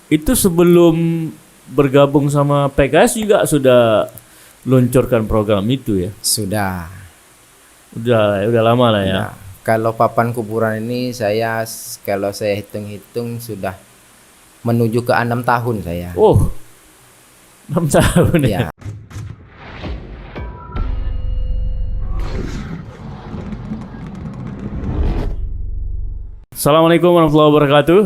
itu sebelum bergabung sama PKS juga sudah luncurkan program itu ya. Sudah. Udah lama lah ya. Ya. Kalau papan kuburan ini kalau saya hitung-hitung sudah menuju ke 6 tahun saya. Oh, 6 tahun ya. Ya. Assalamualaikum warahmatullahi wabarakatuh.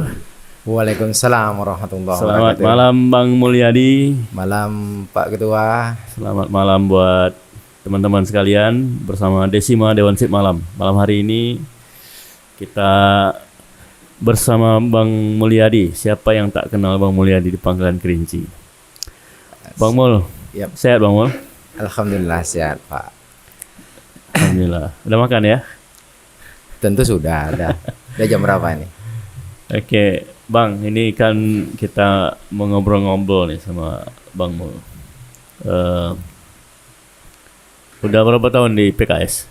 Waalaikumsalam warahmatullahi Selamat wabarakatuh. malam Bang Mulyadi. Malam Pak Ketua. Selamat malam buat teman-teman sekalian bersama Desima Dewan Sip Malam. Malam hari ini kita bersama Bang Mulyadi. Siapa yang tak kenal Bang Mulyadi di Pangkalan Kerinci? Bang Mul, Yap. sehat Bang Mul? Alhamdulillah sehat Pak. Alhamdulillah. Udah makan ya? Tentu sudah ada. Udah jam berapa ini? Oke, Bang, ini kan kita mau ngobrol-ngobrol nih sama Bang Mul. Udah berapa tahun di PKS?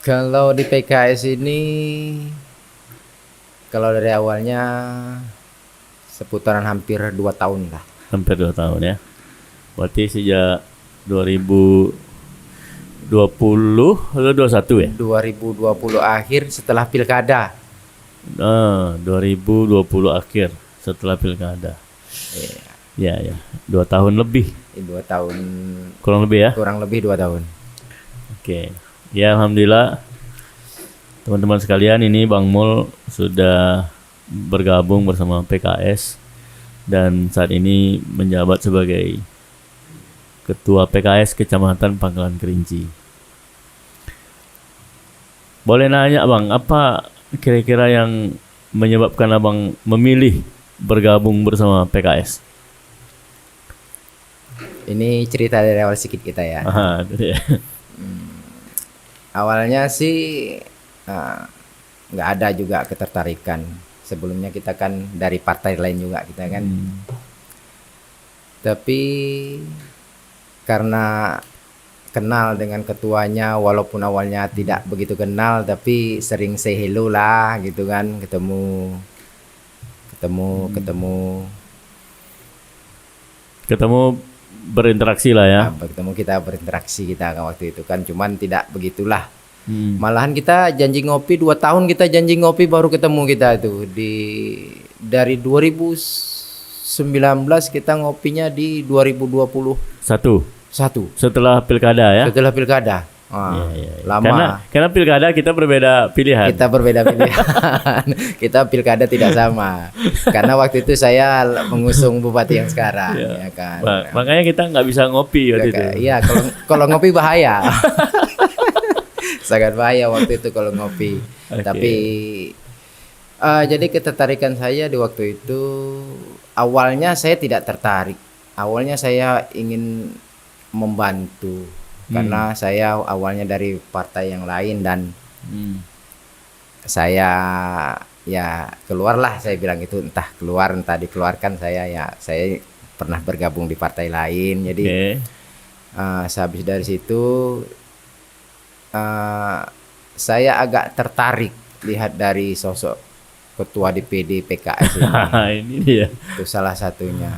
Kalau di PKS ini, kalau dari awalnya seputaran hampir 2 tahun lah. Hampir 2 tahun ya. Berarti sejak 2020 atau 21 ya? 2020 akhir setelah pilkada. 2020 akhir setelah pilkada. Ya, 2 tahun lebih. 2 tahun, Kurang lebih ya? kurang lebih 2 tahun. Oke. Ya, alhamdulillah teman-teman sekalian, ini Bang Mul sudah bergabung bersama PKS dan saat ini menjabat sebagai Ketua PKS Kecamatan Pangkalan Kerinci. Boleh nanya Bang, apa kira-kira yang menyebabkan Abang memilih bergabung bersama PKS? Ini cerita dari awal sedikit kita ya. Aha, itu dia. Awalnya sih nggak ada juga ketertarikan. Sebelumnya kita kan dari partai lain juga kita kan. Tapi karena kenal dengan ketuanya, walaupun awalnya tidak begitu kenal, tapi sering say hello lah gitu kan, ketemu Berinteraksi lah ya. ketemu kita berinteraksi kita kan waktu itu kan, cuman tidak begitulah. Malahan kita janji ngopi 2 tahun, kita janji ngopi baru ketemu kita itu dari 2019 kita ngopinya di 2021 Setelah pilkada ya. setelah pilkada. Iya. Lama. Karena pilkada kita berbeda pilihan. Kita berbeda pilihan. Kita pilkada tidak sama. Karena waktu itu saya mengusung bupati yang sekarang, ya kan. Makanya kita nggak bisa ngopi waktu itu. Iya, kalau ngopi bahaya. Sangat bahaya waktu itu kalau ngopi. Oke. Tapi jadi ketertarikan saya di waktu itu, awalnya saya tidak tertarik. Awalnya saya ingin membantu. Karena saya awalnya dari partai yang lain dan saya ya keluarlah, saya bilang itu entah keluar entah dikeluarkan, saya pernah bergabung di partai lain. Jadi sehabis dari situ saya agak tertarik lihat dari sosok ketua DPD PKS ini. Ini dia. Itu salah satunya.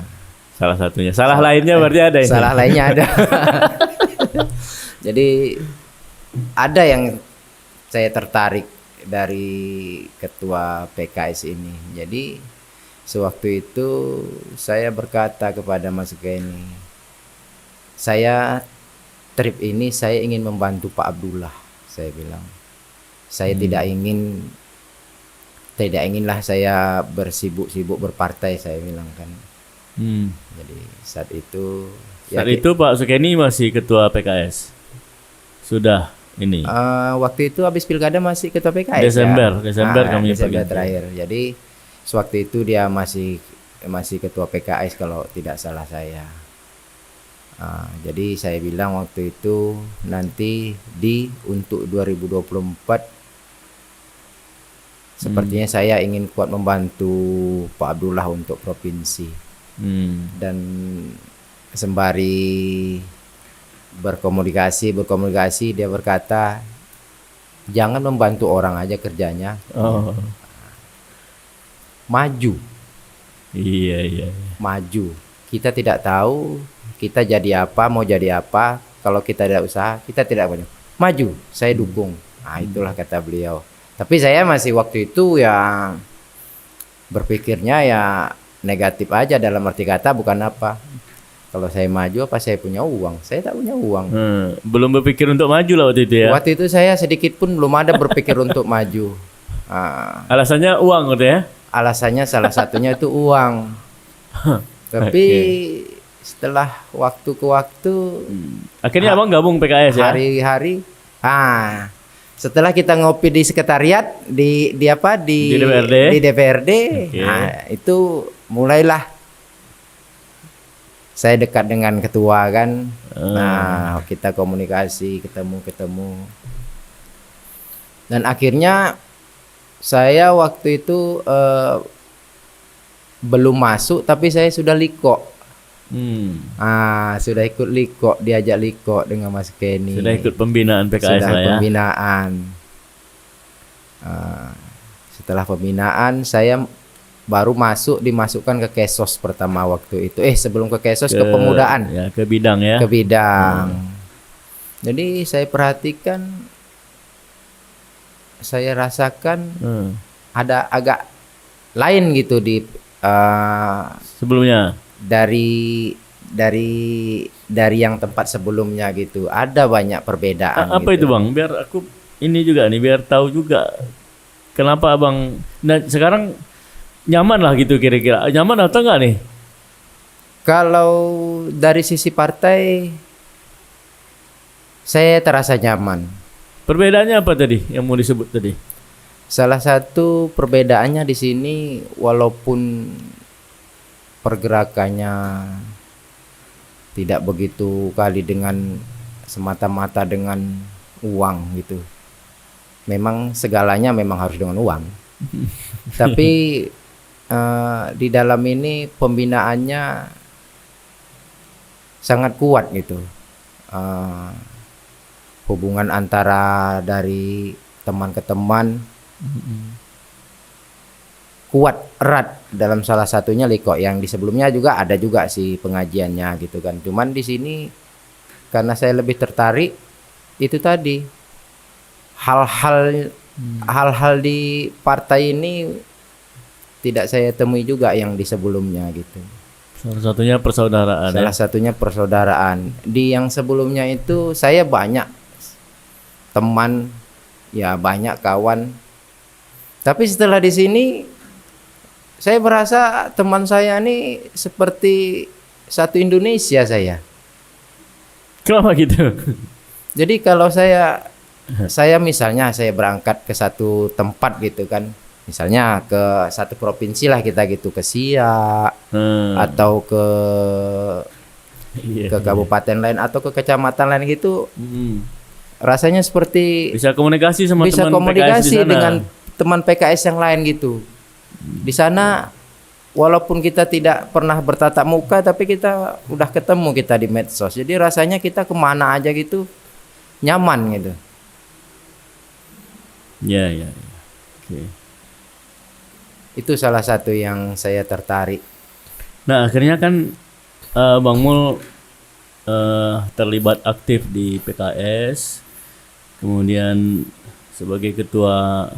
Salah lainnya berarti ada ini. Salah lainnya ada. Jadi ada yang saya tertarik dari ketua PKS ini. Jadi sewaktu itu saya berkata kepada Mas Kenny, trip ini saya ingin membantu Pak Abdullah. Saya bilang, saya tidak inginlah saya bersibuk-sibuk berpartai, saya bilang kan. Jadi saat itu Pak Sukeni masih ketua PKS. Sudah ini. Waktu itu habis pilkada masih ketua PKS. Desember kami Desember pergi. terakhir. Jadi sewaktu itu dia masih ketua PKS kalau tidak salah saya. Jadi saya bilang waktu itu nanti untuk 2024 sepertinya saya ingin kuat membantu Pak Abdullah untuk provinsi. Dan sembari berkomunikasi dia berkata, jangan membantu orang aja kerjanya, maju Iya, iya. maju. Kita tidak tahu kita jadi apa, mau jadi apa. Kalau kita tidak usaha, kita tidak maju. Maju, saya dukung. Nah, itulah kata beliau. Tapi saya masih waktu itu ya berpikirnya ya negatif aja, dalam arti kata bukan apa. Kalau saya maju apa saya punya uang? Saya tak punya uang. Belum berpikir untuk maju lah waktu itu ya. Waktu itu saya sedikit pun belum ada berpikir untuk maju. Alasannya uang gitu ya. Alasannya salah satunya itu uang. Tapi setelah waktu ke waktu, Akhirnya abang gabung PKS ya. hari-hari, setelah kita ngopi di sekretariat di apa Di DPRD. di DPRD, Oke. nah itu mulailah saya dekat dengan ketua kan. Nah, kita komunikasi, ketemu. Dan akhirnya saya waktu itu belum masuk tapi saya sudah liko. Sudah ikut liko, diajak liko dengan Mas Kenny. Sudah ikut pembinaan PKS Sudah lah ya. pembinaan. Setelah pembinaan saya baru dimasukkan ke Kesos pertama waktu itu. Sebelum ke Kesos ke pemudaan. Ya, ke bidang ya. Ke bidang. Jadi saya perhatikan, saya rasakan ada agak lain gitu di Sebelumnya. dari yang tempat sebelumnya gitu. Ada banyak perbedaan. Apa gitu. itu bang? Biar aku ini juga nih, biar tahu juga kenapa abang. Nah sekarang nyaman lah gitu kira-kira. Nyaman atau enggak nih? Kalau dari sisi partai, saya terasa nyaman. Perbedaannya apa tadi yang mau disebut tadi? Salah satu perbedaannya di sini, walaupun pergerakannya tidak begitu kali dengan semata-mata dengan uang gitu. Memang segalanya memang harus dengan uang. Tapi di dalam ini pembinaannya sangat kuat gitu. Hubungan antara dari teman ke teman kuat, erat. Dalam salah satunya Liko, yang di sebelumnya juga ada juga sih pengajiannya gitu kan. Cuman di sini karena saya lebih tertarik itu tadi, hal-hal di partai ini tidak saya temui juga yang di sebelumnya gitu. Salah satunya persaudaraan. Salah satunya persaudaraan. Di yang sebelumnya itu saya banyak teman, ya banyak kawan. Tapi setelah di sini saya merasa teman saya ini seperti satu Indonesia saya. Kenapa gitu? Jadi kalau saya misalnya saya berangkat ke satu tempat gitu kan, misalnya ke satu provinsi lah kita gitu, ke Siak atau ke kabupaten lain atau ke kecamatan lain gitu, rasanya seperti bisa komunikasi sama bisa teman PKS di komunikasi sana. dengan teman PKS yang lain gitu. Di sana walaupun kita tidak pernah bertatap muka, tapi kita udah ketemu kita di medsos. Jadi rasanya kita kemana aja gitu nyaman gitu. Ya. Oke. Itu salah satu yang saya tertarik. Nah akhirnya kan Bang Mul terlibat aktif di PKS, kemudian sebagai ketua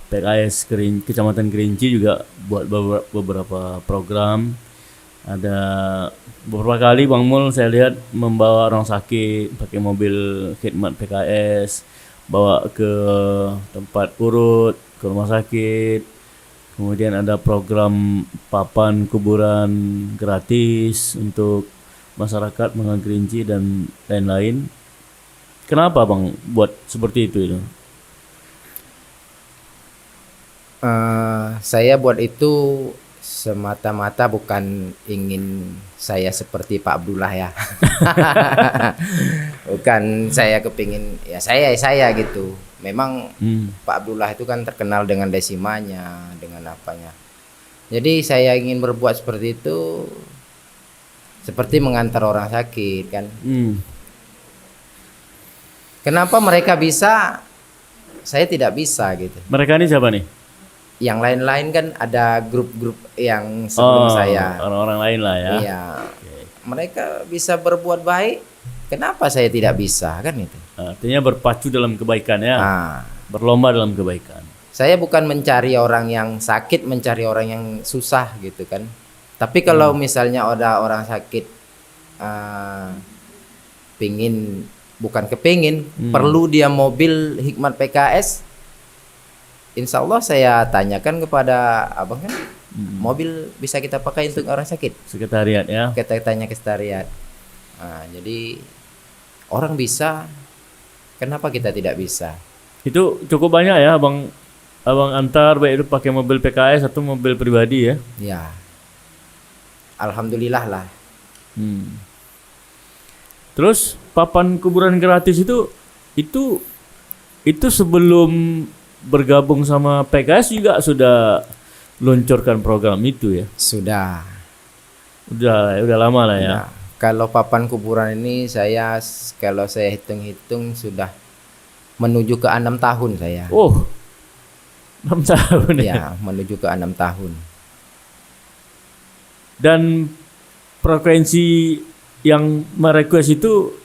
PKS Kecamatan Kerinci juga buat beberapa program. Ada beberapa kali Bang Mul saya lihat membawa orang sakit pakai mobil khidmat PKS, bawa ke tempat urut, ke rumah sakit. Kemudian ada program papan kuburan gratis untuk masyarakat Mengan Kerinci dan lain-lain. Kenapa Bang buat seperti itu? Saya buat itu semata-mata bukan ingin saya seperti Pak Abdullah ya. Bukan saya kepingin ya saya gitu. Memang Pak Abdullah itu kan terkenal dengan desimanya, dengan apanya. Jadi saya ingin berbuat seperti itu, seperti mengantar orang sakit kan. Kenapa mereka bisa, saya tidak bisa gitu. Mereka ini siapa nih? yang lain-lain kan ada grup-grup yang sebelum saya. Orang-orang lain lah ya. Iya. Mereka bisa berbuat baik, kenapa saya tidak bisa kan itu? Artinya berpacu dalam kebaikan ya. Nah, Berlomba dalam kebaikan. saya bukan mencari orang yang sakit, mencari orang yang susah gitu kan. Tapi kalau misalnya ada orang sakit, bukan kepingin, perlu dia mobil Hikmat PKS, insya Allah saya tanyakan kepada abang kan, mobil bisa kita pakai untuk orang sakit. Sekretariat ya. Kita tanya ke sekretariat. Nah, jadi orang bisa, kenapa kita tidak bisa? Itu cukup banyak ya abang antar baik itu pakai mobil PKS atau mobil pribadi ya. Ya, alhamdulillah lah. Terus papan kuburan gratis itu sebelum bergabung sama PKS juga sudah luncurkan program itu ya. Sudah. Udah lama lah ya. Nah, kalau papan kuburan ini kalau saya hitung-hitung sudah menuju ke 6 tahun saya. Oh, 6 tahun ya. Ya, menuju ke 6 tahun. Dan frekuensi yang merequest itu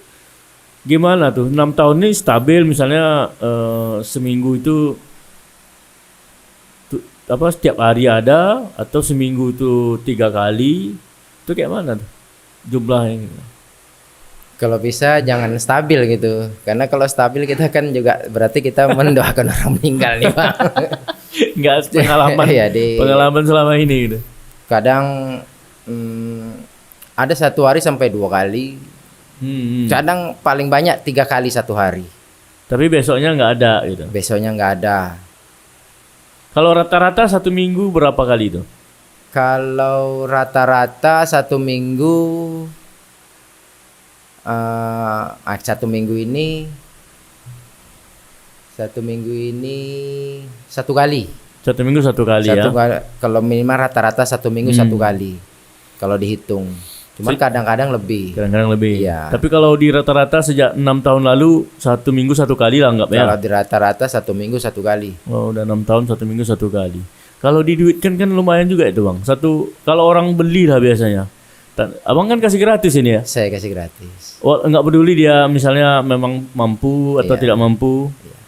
gimana tuh? 6 tahun ini stabil misalnya seminggu itu setiap hari ada atau seminggu itu 3 kali? Itu kayak mana tuh jumlahnya gitu? Kalau bisa jangan stabil gitu. Karena kalau stabil kita kan juga berarti kita mendoakan orang meninggal nih, Pak. Enggak pengalaman. Iya, pengalaman selama ini gitu. Kadang ada 1 hari sampai 2 kali. Kadang paling banyak 3 kali 1 hari. Tapi besoknya nggak ada gitu. Besoknya nggak ada. Kalau rata-rata 1 minggu berapa kali itu? Kalau rata-rata 1 minggu, 1 minggu ini 1 kali. 1 minggu 1 kali ya. Kalau minimal rata-rata 1 minggu 1 kali. Kalau dihitung. Cuman kadang-kadang lebih. Kadang-kadang lebih. Iya. Tapi kalau di rata-rata sejak 6 tahun lalu 1 minggu 1 kali lah anggap ya. Kalau di rata-rata 1 minggu 1 kali. Oh, udah 6 tahun 1 minggu 1 kali. Kalau diduitkan kan lumayan juga itu, Bang. Kalau orang beli lah biasanya. Abang kan kasih gratis ini ya? Saya kasih gratis. Oh, enggak peduli dia misalnya memang mampu atau tidak mampu. Iya.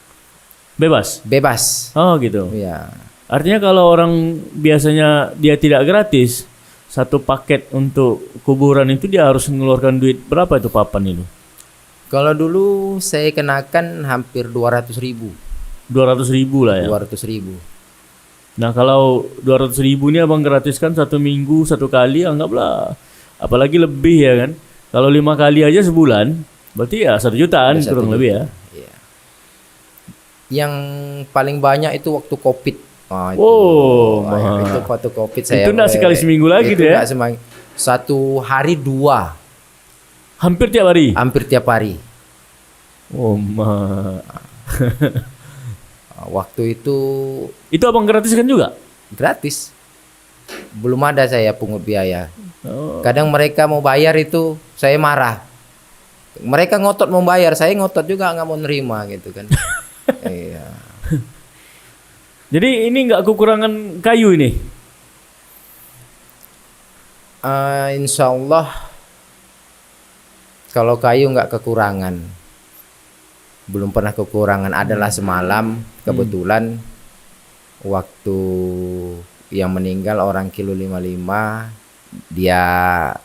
Bebas. Bebas. Oh, gitu. Iya. Artinya kalau orang biasanya dia tidak gratis, 1 paket untuk kuburan itu dia harus mengeluarkan duit berapa itu papan itu? Kalau dulu saya kenakan hampir 200.000. 200.000 lah ya. 200.000. Nah kalau 200.000 ini abang gratiskan 1 minggu 1 kali, anggaplah apalagi lebih ya kan. Kalau 5 kali aja sebulan, berarti ya 1 jutaan kurang lebih ya. Iya. Yang paling banyak itu waktu COVID. Itu waktu COVID saya. Itu enggak sekali seminggu lagi itu tuh ya? 1 hari 2. Hampir tiap hari? Hampir tiap hari. Oh, Waktu itu abang gratiskan juga? gratis. Belum ada saya pungut biaya. Oh. Kadang mereka mau bayar itu saya marah. Mereka ngotot mau bayar, saya ngotot juga nggak mau nerima gitu kan. Iya. Jadi ini nggak kekurangan kayu ini? Insya Allah kalau kayu nggak kekurangan. Belum pernah kekurangan. Adalah semalam kebetulan waktu yang meninggal orang kilo 55, dia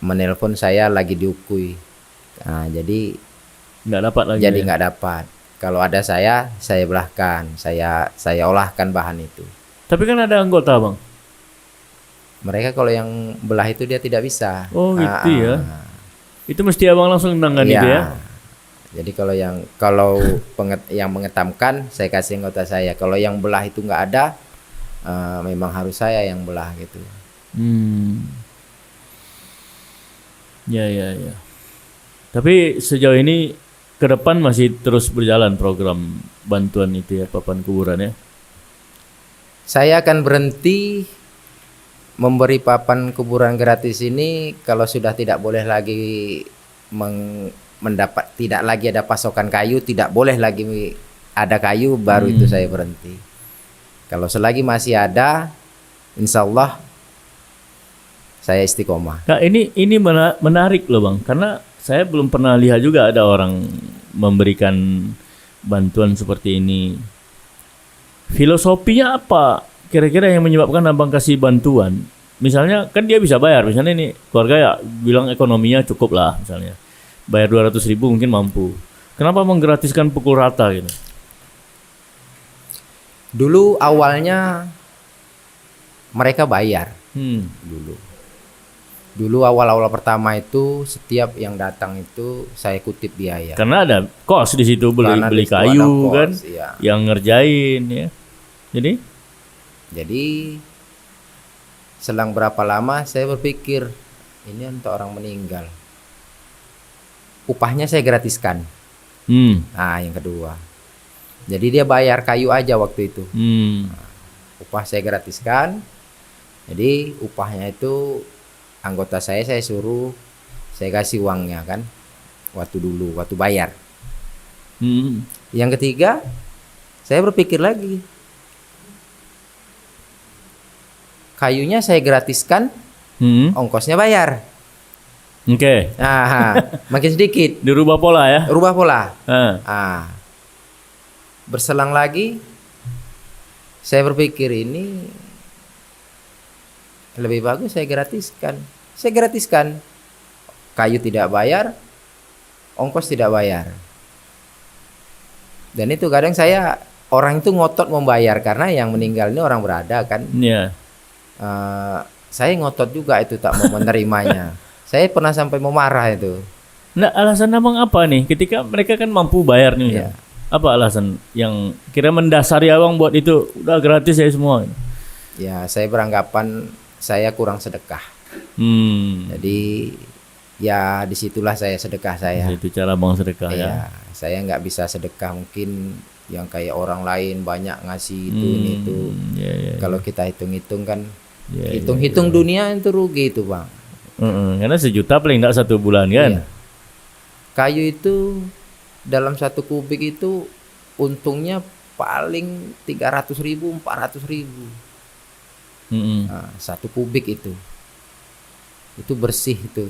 menelpon saya lagi diukui. Nah, jadi nggak dapat lagi. Jadi nggak dapat. Kalau ada saya belahkan, saya olahkan bahan itu. Tapi kan ada anggota, Bang. Mereka kalau yang belah itu dia tidak bisa. Oh, gitu ya. Itu mesti abang langsung nangani itu ya. Jadi kalau yang mengetamkan saya kasih anggota saya. Kalau yang belah itu nggak ada, memang harus saya yang belah gitu. Ya. Tapi sejauh ini ke depan masih terus berjalan program bantuan itu ya, papan kuburan ya. Saya akan berhenti memberi papan kuburan gratis ini kalau sudah tidak boleh lagi tidak lagi ada pasokan kayu, tidak boleh lagi ada kayu, baru itu saya berhenti. Kalau selagi masih ada, insya Allah saya istiqomah. Kak, ini menarik loh Bang, karena saya belum pernah lihat juga ada orang memberikan bantuan seperti ini. Filosofinya apa kira-kira yang menyebabkan Abang kasih bantuan? Misalnya kan dia bisa bayar, misalnya ini keluarga ya bilang ekonominya cukup lah misalnya. Bayar 200.000 mungkin mampu. Kenapa menggratiskan pukul rata gitu? Dulu awalnya mereka bayar. Dulu awal-awal pertama itu setiap yang datang itu saya kutip biaya. Karena ada kos di situ, Karena beli di situ ada kayu kos, kan, iya. yang ngerjain ya. Jadi Selang berapa lama saya berpikir ini untuk orang meninggal. Upahnya saya gratiskan. Nah, yang kedua. Jadi dia bayar kayu aja waktu itu. Upah saya gratiskan. Jadi upahnya itu anggota saya suruh saya kasih uangnya kan. Waktu bayar. Yang ketiga, saya berpikir lagi. Kayunya saya gratiskan, ongkosnya bayar. Oke. Nah, makin sedikit. Dirubah pola ya. Rubah pola. Berselang lagi, saya berpikir ini lebih bagus saya gratiskan. Saya gratiskan. Kayu tidak bayar, ongkos tidak bayar. Dan itu kadang orang itu ngotot membayar karena yang meninggal ini orang berada kan. Iya. Saya ngotot juga itu tak mau menerimanya. Saya pernah sampai mau marah itu. Nah, alasan Abang apa nih? Ketika mereka kan mampu bayar nih. Iya. Apa alasan yang kira mendasari Abang buat itu udah gratis ya semua? Ya, saya beranggapan saya kurang sedekah. Jadi ya disitulah saya sedekah saya. Itu cara Bang sedekah ya. Iya, saya nggak bisa sedekah mungkin yang kayak orang lain banyak ngasih itu ini itu. Kalau kita hitung-hitung kan, hitung-hitung dunia itu rugi itu Bang. Karena 1 juta paling enggak 1 bulan kan. Iya. Kayu itu dalam 1 kubik itu untungnya paling 300.000, 400.000. 1 kubik itu bersih itu.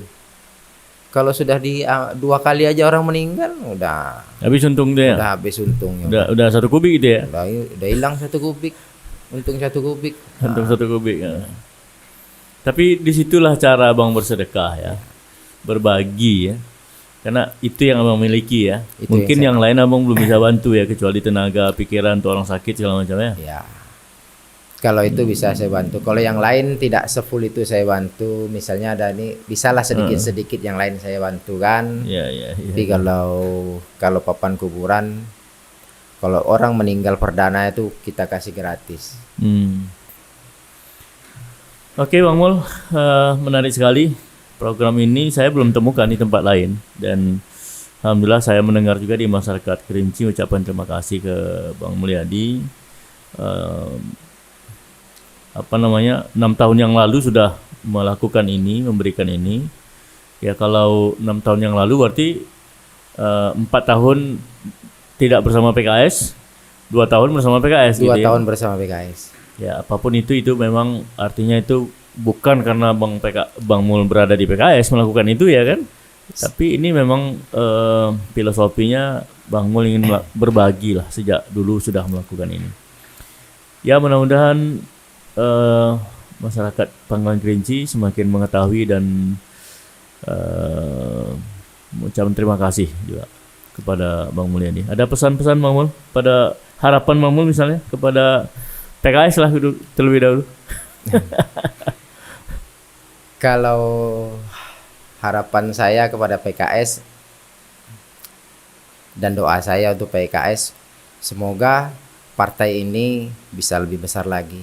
Kalau sudah 2 kali aja orang meninggal udah habis untung dia. Udah habis untungnya. Udah 1 kubik gitu ya. Udah hilang 1 kubik. Untung 1 kubik. Untung 1 kubik. Tapi disitulah cara Abang bersedekah ya. Berbagi ya. Karena itu yang Abang miliki ya. Mungkin yang lain Abang belum bisa bantu ya, kecuali tenaga, pikiran, untuk orang sakit segala macam ya. Ya. Kalau itu bisa saya bantu. Kalau yang lain tidak sefull itu saya bantu. Misalnya ada nih, bisalah sedikit-sedikit yang lain saya bantu kan. Tapi kalau papan kuburan, kalau orang meninggal perdana itu kita kasih gratis. Oke Bang Mul, menarik sekali program ini. Saya belum temukan di tempat lain, dan alhamdulillah saya mendengar juga di masyarakat Kerinci ucapan terima kasih ke Bang Mulyadi. 6 tahun yang lalu sudah melakukan ini, memberikan ini. Ya kalau 6 tahun yang lalu berarti 4 tahun tidak bersama PKS, 2 tahun bersama PKS. 2 tahun bersama PKS. Ya apapun itu memang artinya itu bukan karena Bang Mul berada di PKS melakukan itu ya kan. Tapi ini memang filosofinya Bang Mul ingin berbagi lah, sejak dulu sudah melakukan ini. Ya mudah-mudahan masyarakat Pangkalan Kerinci semakin mengetahui dan mengucapkan terima kasih juga kepada Bang Mulyadi. Ada pesan-pesan Bang Mul, pada harapan Bang Mul misalnya kepada PKS lah terlebih dahulu. Kalau harapan saya kepada PKS dan doa saya untuk PKS, semoga partai ini bisa lebih besar lagi.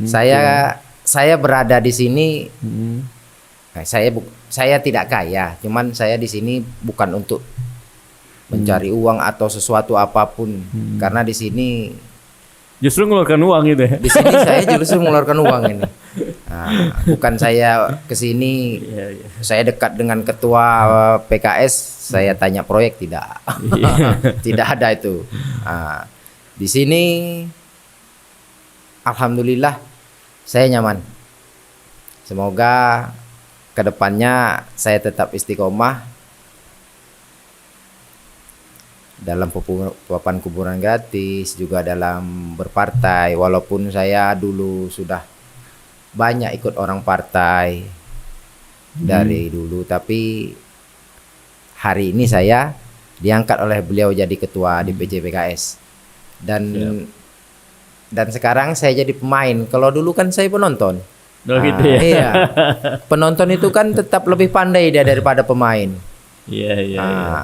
Saya berada di sini. Saya tidak kaya, cuman saya di sini bukan untuk mencari uang atau sesuatu apapun, karena di sini justru mengeluarkan uang gitu ya. Di sini saya justru mengeluarkan uang ini. Bukan saya ke sini, saya dekat dengan ketua PKS, saya tanya proyek, tidak. Tidak ada itu. Di sini alhamdulillah saya nyaman. Semoga kedepannya saya tetap istiqomah dalam papan kuburan gratis, juga dalam berpartai. Walaupun saya dulu sudah banyak ikut orang partai dari dulu, tapi hari ini saya diangkat oleh beliau jadi ketua DPC PKS. Dan sekarang saya jadi pemain. Kalau dulu kan saya penonton. Oh gitu ya. Iya. Penonton itu kan tetap lebih pandai dia daripada pemain. Iya, iya, iya.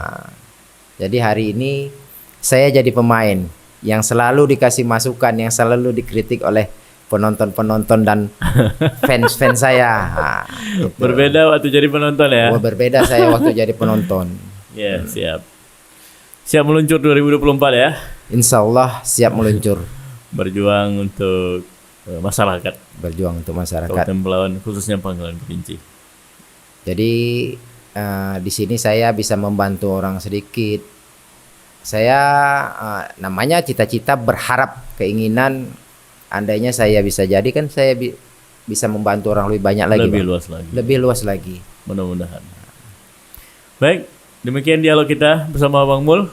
Jadi hari ini saya jadi pemain yang selalu dikasih masukan, yang selalu dikritik oleh penonton-penonton dan fans-fans saya. Gitu. Berbeda waktu jadi penonton ya. Berbeda saya waktu jadi penonton. Ya, siap. Siap meluncur 2024 ya. Insya Allah siap meluncur. Berjuang untuk masyarakat. Berjuang untuk masyarakat. Kabupaten Pelauan, khususnya Pangkalan Kerinci. Jadi di sini saya bisa membantu orang sedikit. Saya namanya cita-cita, berharap, keinginan. Andainya saya bisa jadi kan saya bisa membantu orang lebih banyak lagi. Lebih Bang. luas lagi. Lebih luas lagi. Mudah-mudahan. Baik, demikian dialog kita bersama Bang Mul.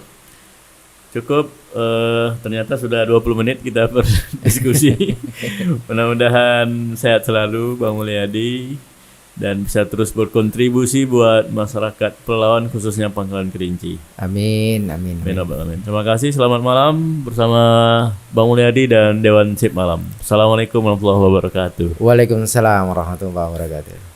Cukup, ternyata sudah 20 menit kita berdiskusi. Mudah-mudahan sehat selalu Bang Mulyadi dan bisa terus berkontribusi buat masyarakat Pelauan, khususnya Pangkalan Kerinci. Amin, amin. Amin. Amin. Terima kasih, selamat malam bersama Bang Mulyadi dan Dewan Sip Malam. Assalamualaikum warahmatullahi wabarakatuh. Waalaikumsalam warahmatullahi wabarakatuh.